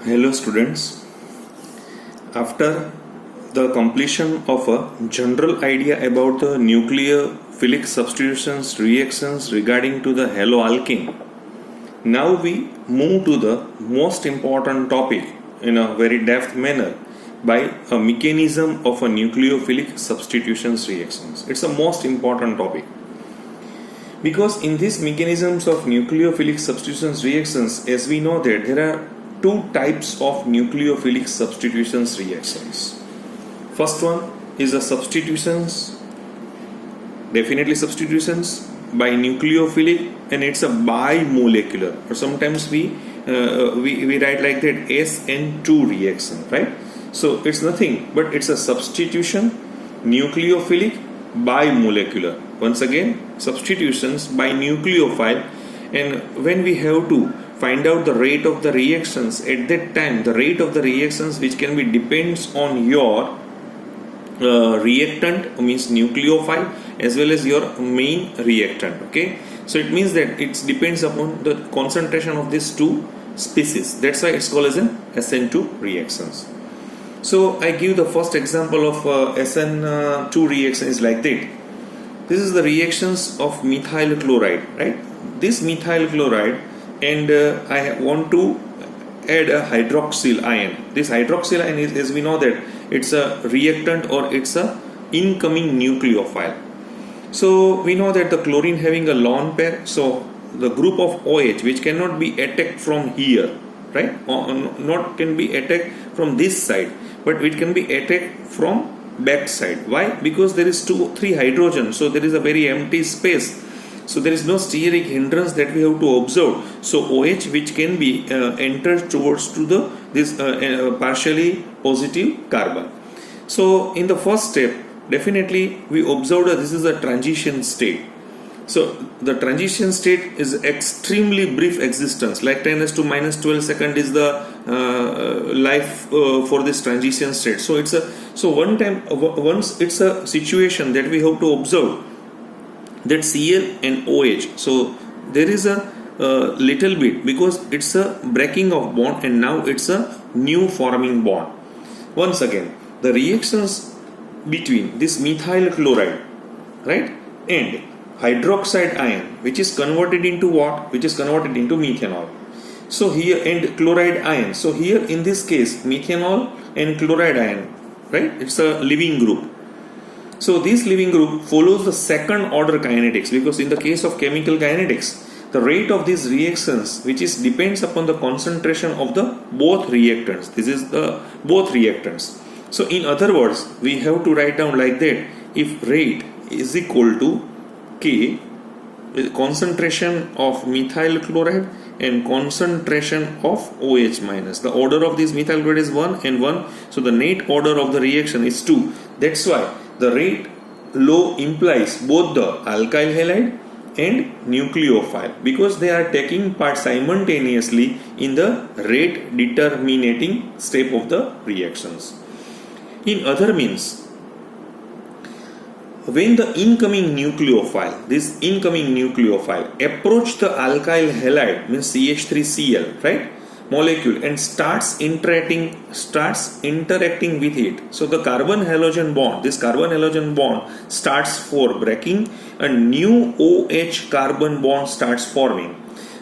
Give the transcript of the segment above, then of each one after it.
Hello students, after the completion of a general idea about the nucleophilic substitutions reactions regarding to the haloalkane, now we move to the most important topic in a very depth manner by a mechanism of a nucleophilic substitutions reactions. It's the most important topic because in these mechanisms of nucleophilic substitutions reactions, as we know that there are two types of nucleophilic substitutions reactions. First one is the substitutions, definitely substitutions by nucleophilic, and it's a bimolecular, or sometimes we write like that SN2 reaction, right? So it's nothing but it's a substitution nucleophilic bimolecular. Once again, substitutions by nucleophile, and when we have to find out the rate of the reactions at that time, the rate of the reactions which can be depends on your reactant, means nucleophile, as well as your main reactant. Okay, so it means that it depends upon the concentration of these two species. That's why it's called as an SN2 reactions. So I give the first example of SN2 reaction is like that. This is the reactions of methyl chloride, right? This methyl chloride, and I want to add a hydroxyl ion. This hydroxyl ion is, as we know that it's a reactant or it's a incoming nucleophile. So we know that the chlorine having a lone pair, so the group of OH which cannot be attacked from here, right? Or not can be attacked from this side, but it can be attacked from back side. Why? Because there is 2-3 hydrogen, so there is a very empty space. So there is no steric hindrance that we have to observe. So OH which can be entered towards to the this partially positive carbon. So in the first step, definitely we observed that this is a transition state. So the transition state is extremely brief existence, like 10⁻⁻12 second is the life for this transition state. So it's a once it's a situation that we have to observe that Cl and OH. So there is a little bit, because it's a breaking of bond and now it's a new forming bond. Once again, the reactions between this methyl chloride, right, and hydroxide ion, which is converted into what? Which is converted into methanol. So here, and chloride ion. So here in this case, methanol and chloride ion, right? It's a living group. So this living group follows the second order kinetics, because in the case of chemical kinetics, the rate of these reactions, which is depends upon the concentration of the both reactants. This is the both reactants. So in other words, we have to write down like that: if rate is equal to K, concentration of methyl chloride and concentration of OH minus. The order of this methyl chloride is 1 and 1. So the net order of the reaction is 2. That's why the rate low implies both the alkyl halide and nucleophile, because they are taking part simultaneously in the rate determinating step of the reactions. In other means, when the incoming nucleophile, approach the alkyl halide, means CH3Cl, right, molecule, and starts interacting with it. So the carbon halogen bond starts for breaking, a new OH carbon bond starts forming.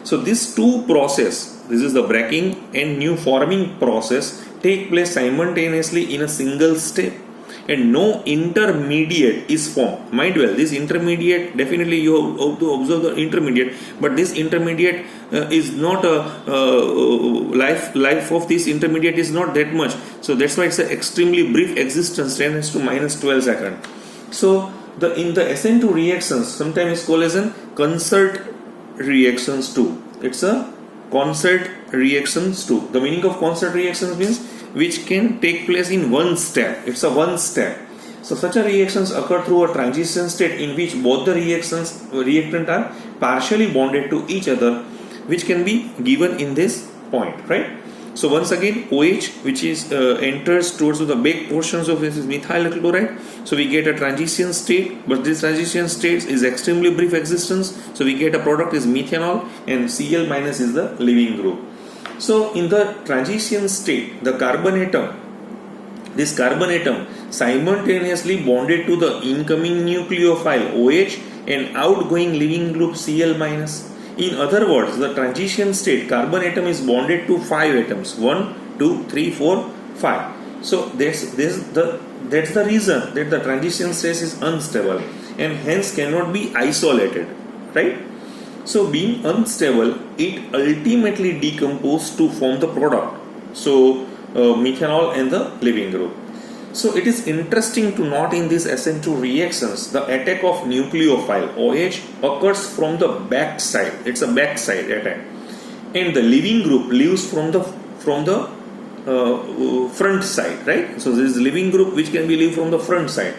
So these two process, this is the breaking and new forming process, take place simultaneously in a single step, and no intermediate is formed. Mind well, this intermediate, definitely you have to observe the intermediate, but this intermediate is not a life of this intermediate is not that much. So that's why it's an extremely brief existence, 10⁻⁻12 second. So in the SN2 reactions, sometimes it's called as an concert reactions too. It's a concert reactions too. The meaning of concert reactions means which can take place in one step. It's a one step. So such a reactions occur through a transition state in which both the reactant are partially bonded to each other, which can be given in this point, right? So once again, OH which is enters towards the back portions of this is methyl chloride. So we get a transition state, but this transition state is extremely brief existence. So we get a product is methanol, and Cl minus is the living group. So in the transition state, the carbon atom, this carbon atom simultaneously bonded to the incoming nucleophile OH and outgoing leaving group Cl minus. In other words, the transition state carbon atom is bonded to 5 atoms, 1, 2, 3, 4, 5. So that's the reason that the transition state is unstable and hence cannot be isolated, right? So being unstable, it ultimately decomposes to form the product. So methanol and the leaving group. So it is interesting to note in these SN2 reactions, the attack of nucleophile OH occurs from the back side. It's a backside attack, and the leaving group leaves from the front side, right? So this is leaving group which can be leave from the front side.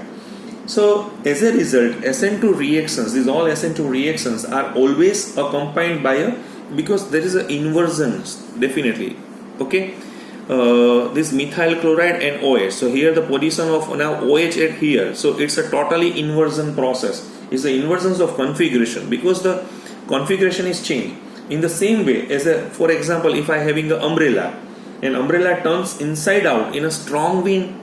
So as a result, SN2 reactions, these all SN2 reactions are always accompanied by because there is an inversion, definitely, okay. This methyl chloride and OH. So here the position of now OH at here. So it's a totally inversion process. It's the inversions of configuration because the configuration is changed. In the same way as for example, if I having an umbrella turns inside out in a strong wind.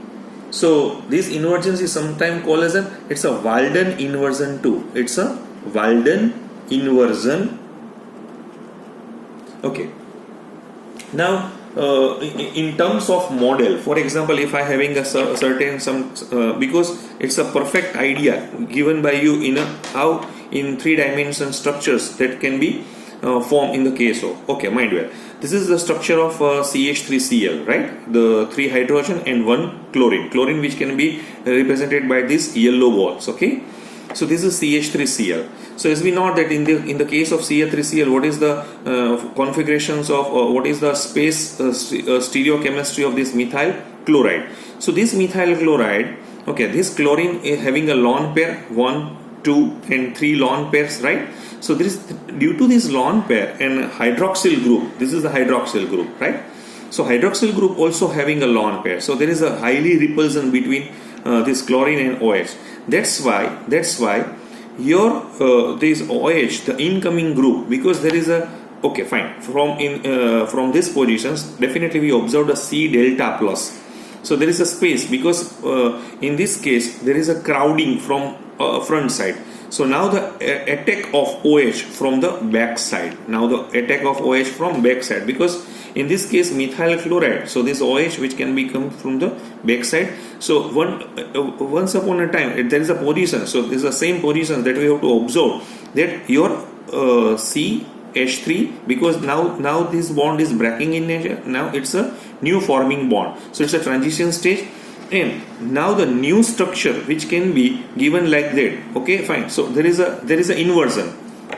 So this inversion is sometimes called as it's a Walden inversion too. It's a Walden inversion. Okay. Now, in terms of model, for example, if I having a certain because it's a perfect idea given by you in how in 3-dimension structures that can be formed in the case of, okay, mind well, this is the structure of CH3Cl, right? The 3 hydrogen and 1 chlorine which can be represented by these yellow balls, okay? So this is CH3Cl. So as we know that in the case of CH3Cl, what is the configurations of what is the space stereochemistry of this methyl chloride? So this methyl chloride, okay, this chlorine is having a lone pair 1, 2 and 3 lone pairs, right? So there is due to this lone pair and hydroxyl group. This is the hydroxyl group, right? So hydroxyl group also having a lone pair. So there is a highly repulsion between this chlorine and OH. That's why your this OH, the incoming group, because there is a, okay, fine, from these positions definitely we observed a C delta plus. So there is a space because in this case there is a crowding from front side. So now the attack of OH from the back side. Now the attack of OH from back side, because in this case methyl chloride, so this OH which can be come from the back side. So once upon a time there is a position, so this is the same position that we have to observe, that your CH3, because now this bond is breaking in nature, now it's a new forming bond, so it's a transition stage, and now the new structure which can be given like that, okay, fine. So there is a inversion,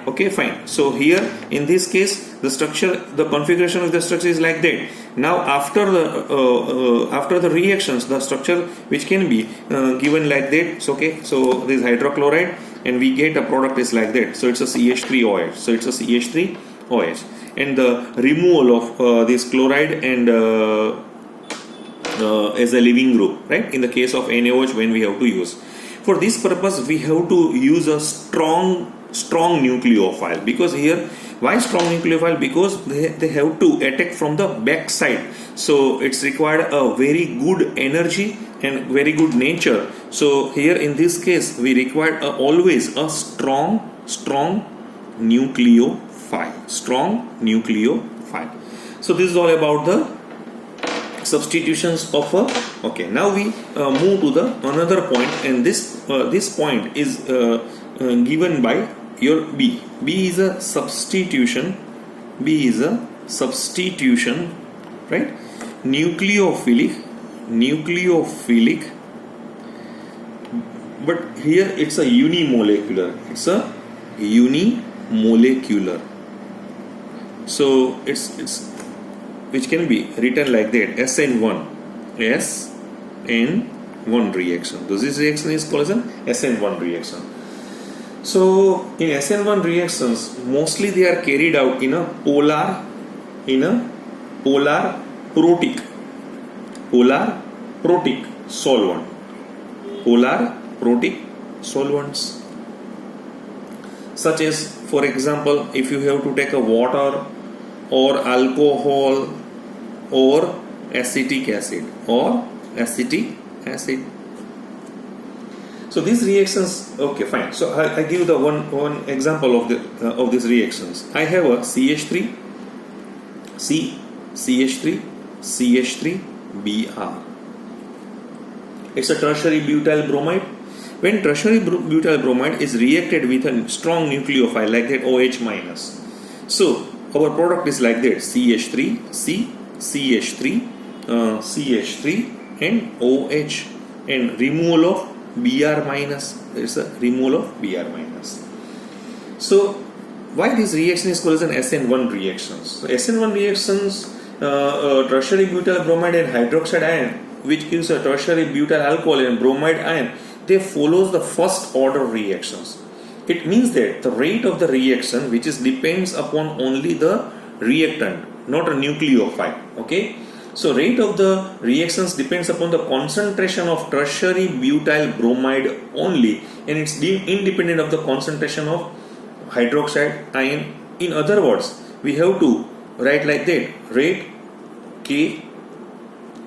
okay, fine. So here in this case the structure, the configuration of the structure is like that. Now after the reactions, the structure which can be given like that. So, okay, so this hydrochloride and we get a product is like that. So it's a CH3OH. So it's a CH3OH, and the removal of this chloride and as a leaving group, right? In the case of NaOH, when we have to use, for this purpose we have to use a strong nucleophile, because here, why strong nucleophile? Because they have to attack from the back side, so it's required a very good energy and very good nature. So here in this case we require always a strong nucleophile. So this is all about the substitutions of a, okay. Now we move to the another point, and this point is given by your B. B is a substitution, right? Nucleophilic, but here it's a unimolecular. So it's which can be written like that, SN1 reaction. So this reaction is called as an SN1 reaction. So in SN1 reactions, mostly they are carried out in a polar protic solvents, such as, for example, if you have to take a water or alcohol or acetic acid or acetic acid. So these reactions, okay, fine. So I give the one example of these reactions. I have a CH3, CH3, CH3, Br. It's a tertiary butyl bromide. When tertiary butyl bromide is reacted with a strong nucleophile like that OH minus, so our product is like that: CH3, CH3, CH3, and OH, and removal of Br minus. It's a removal of Br minus. So why this reaction is called as an SN1 reactions? So SN1 reactions, tertiary butyl bromide and hydroxide ion, which gives a tertiary butyl alcohol and bromide ion, they follows the first order reactions. It means that the rate of the reaction, which is depends upon only the reactant, not a nucleophile. Okay, so rate of the reactions depends upon the concentration of tertiary butyl bromide only, and it's independent of the concentration of hydroxide ion. In other words, we have to write like that: rate K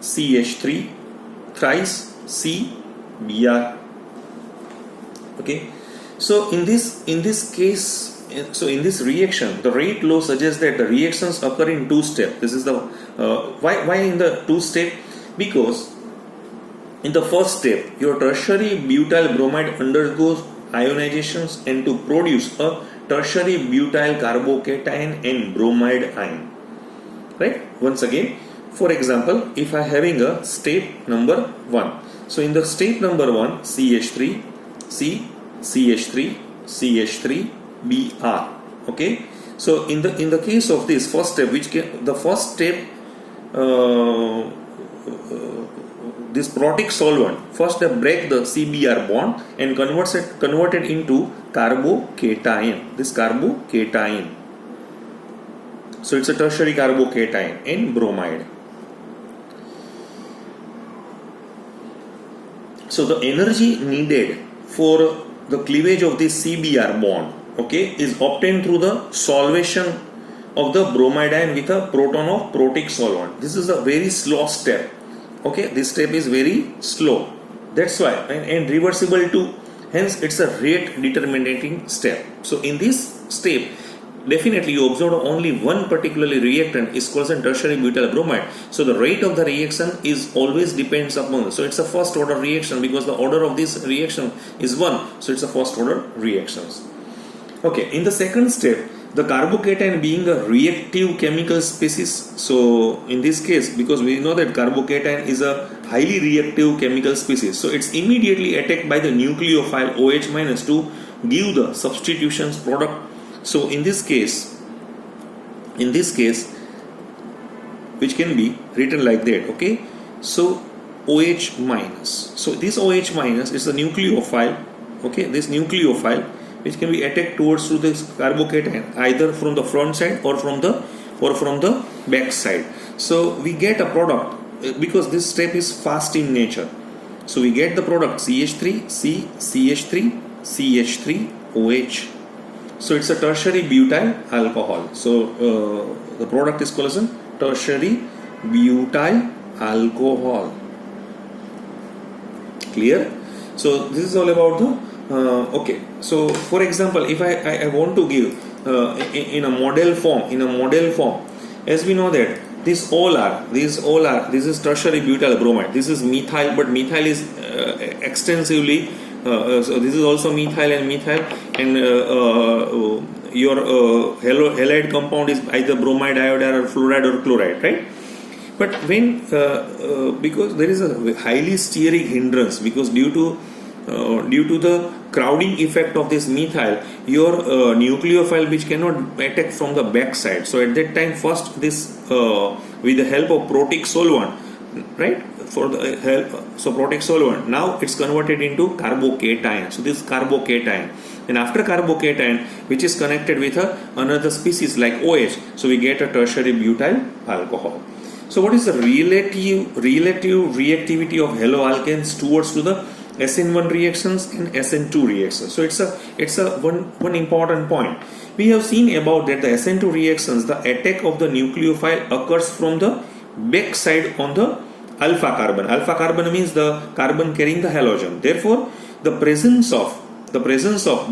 CH3 thrice C Br. Okay, so in this case, so in this reaction, the rate law suggests that the reactions occur in two steps. This is the why in the two step? Because in the first step, your tertiary butyl bromide undergoes ionizations and to produce a tertiary butyl carbocation and bromide ion. Right? Once again, for example, if I having a step number 1, so in the step number 1, CH3, CH3, CH3, Br. Okay. So in the case of this first step, the first step, this protic solvent first break the CBr bond and converted into carbocation. This carbocation. So it's a tertiary carbocation in bromide. So the energy needed for the cleavage of this CBr bond, okay, is obtained through the solvation of the bromide ion with a proton of protic solvent. This is a very slow step. Okay, this step is very slow. That's why, and reversible too. Hence, it's a rate determining step. So in this step, definitely you observe only one particularly reactant is called as tertiary butyl bromide. So the rate of the reaction is always depends upon. So it's a first order reaction because the order of this reaction is 1. So it's a first order reactions. Okay, in the second step, the carbocation being a reactive chemical species. So in this case, because we know that carbocation is a highly reactive chemical species, so it's immediately attacked by the nucleophile OH minus to give the substitutions product. So in this case, which can be written like that. Okay, so OH minus. So this OH minus is a nucleophile. Okay, this nucleophile which can be attacked towards to this carbocation either from the front side or from the back side. So we get a product because this step is fast in nature. So we get the product CH3, CH3, CH3, OH. So it's a tertiary butyl alcohol. So the product is called as a tertiary butyl alcohol. Clear? So this is all about the okay. So for example, if I want to give in a model form, as we know that these all are this is tertiary butyl bromide. This is methyl, but methyl is extensively. So this is also methyl, and your halide compound is either bromide, iodide, or fluoride or chloride, right? But when because there is a highly steric hindrance, because due to the crowding effect of this methyl, your nucleophile which cannot attack from the back side. So at that time, first this with the help of protic solvent, right? For the help, so protic solvent, now it's converted into carbocation. So this carbocation, and after carbocation, which is connected with another species like OH, so we get a tertiary butyl alcohol. So what is the relative reactivity of haloalkanes towards to the SN1 reactions and SN2 reactions? So it's a one important point. We have seen about that the SN2 reactions, the attack of the nucleophile occurs from the back side on the alpha carbon. Alpha carbon means the carbon carrying the halogen. Therefore, the presence of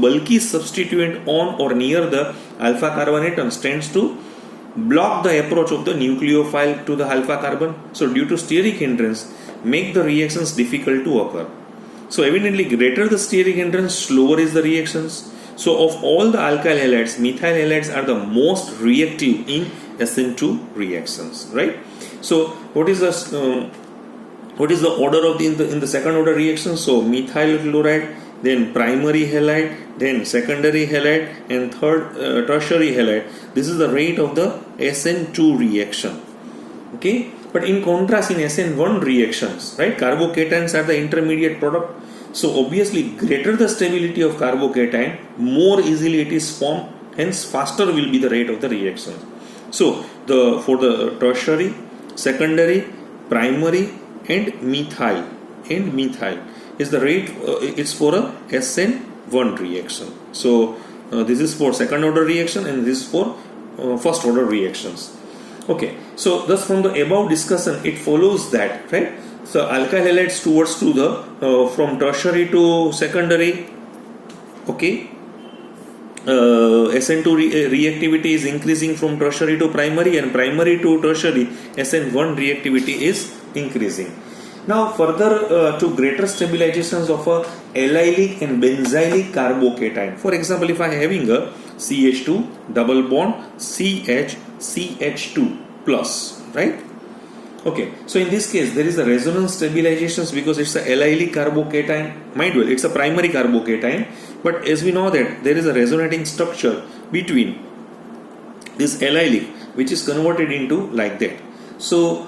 bulky substituent on or near the alpha carbon atoms tends to block the approach of the nucleophile to the alpha carbon. So due to steric hindrance, make the reactions difficult to occur. So evidently, greater the steric hindrance, slower is the reactions. So of all the alkyl halides, methyl halides are the most reactive in SN2 reactions, right? So what is the order of in the second order reaction? So methyl chloride, then primary halide, then secondary halide, and third tertiary halide. This is the rate of the SN2 reaction. Okay, but in contrast, in SN1 reactions, right, carbocations are the intermediate product. So obviously, greater the stability of carbocation, more easily it is formed. Hence, faster will be the rate of the reaction. So for the tertiary, secondary, primary, and methyl is the rate. It's for a SN1 reaction. So this is for second order reaction, and this is for first order reactions. Okay. So thus from the above discussion, it follows that, right? So alkyl halides towards to the from tertiary to secondary. Okay. SN2 reactivity is increasing from tertiary to primary, and primary to tertiary SN1 reactivity is increasing. Now further to greater stabilizations of a allylic and benzylic carbocation. For example, if I am having a CH2 double bond CH2 plus, right? Okay, so in this case there is a resonance stabilizations because it's a allylic carbocation. Mind well, it's a primary carbocation, but as we know that there is a resonating structure between this allylic, which is converted into like that. So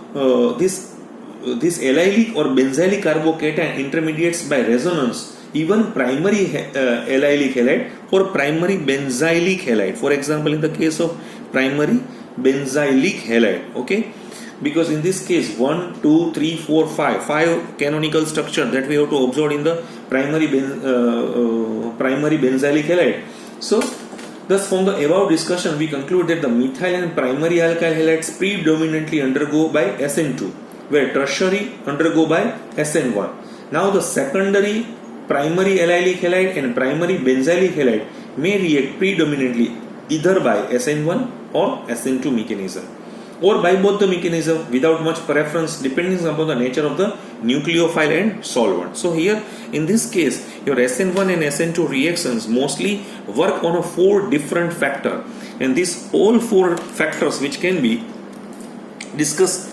this allylic or benzylic carbocation intermediates by resonance even primary allylic halide or primary benzylic halide. For example, in the case of primary benzylic halide, okay, because in this case 1, 2, 3, 4, 5 canonical structure that we have to observe in the primary benzylic halide. So thus from the above discussion, we conclude that the methyl and primary alkyl halides predominantly undergo by SN2, where tertiary undergo by SN1. Now the secondary primary allylic halide and primary benzylic halide may react predominantly either by SN1 or SN2 mechanism, or by both the mechanism without much preference depending upon the nature of the nucleophile and solvent. So here in this case, your SN1 and SN2 reactions mostly work on a 4 different factor, and these all 4 factors which can be discussed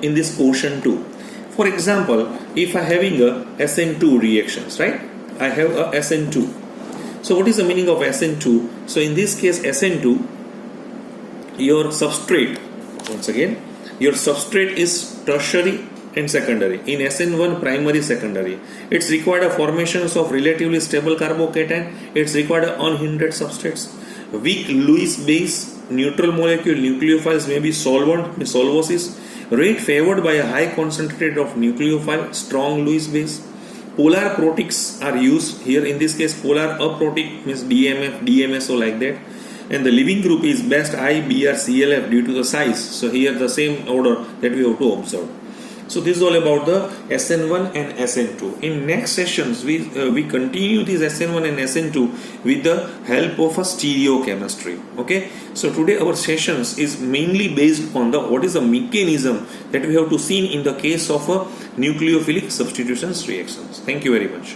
in this portion too. For example, if I having a SN2 reactions, right, I have a SN2. So what is the meaning of SN2? So in this case SN2, your substrate, once again, your substrate is tertiary and secondary. In SN1, primary, secondary. It's required a formations of relatively stable carbocation. It's required unhindered substrates. Weak Lewis base, neutral molecule nucleophiles may be solvent, solvosis. Rate favored by a high concentrated of nucleophile, strong Lewis base. Polar protics are used here. In this case, polar aprotic means DMF, DMSO, like that. And the leaving group is best I, Br, CLF due to the size. So here the same order that we have to observe. So this is all about the SN1 and SN2. In next sessions, we continue this SN1 and SN2 with the help of a stereochemistry. Okay. So today our sessions is mainly based on the what is the mechanism that we have to see in the case of a nucleophilic substitutions reactions. Thank you very much.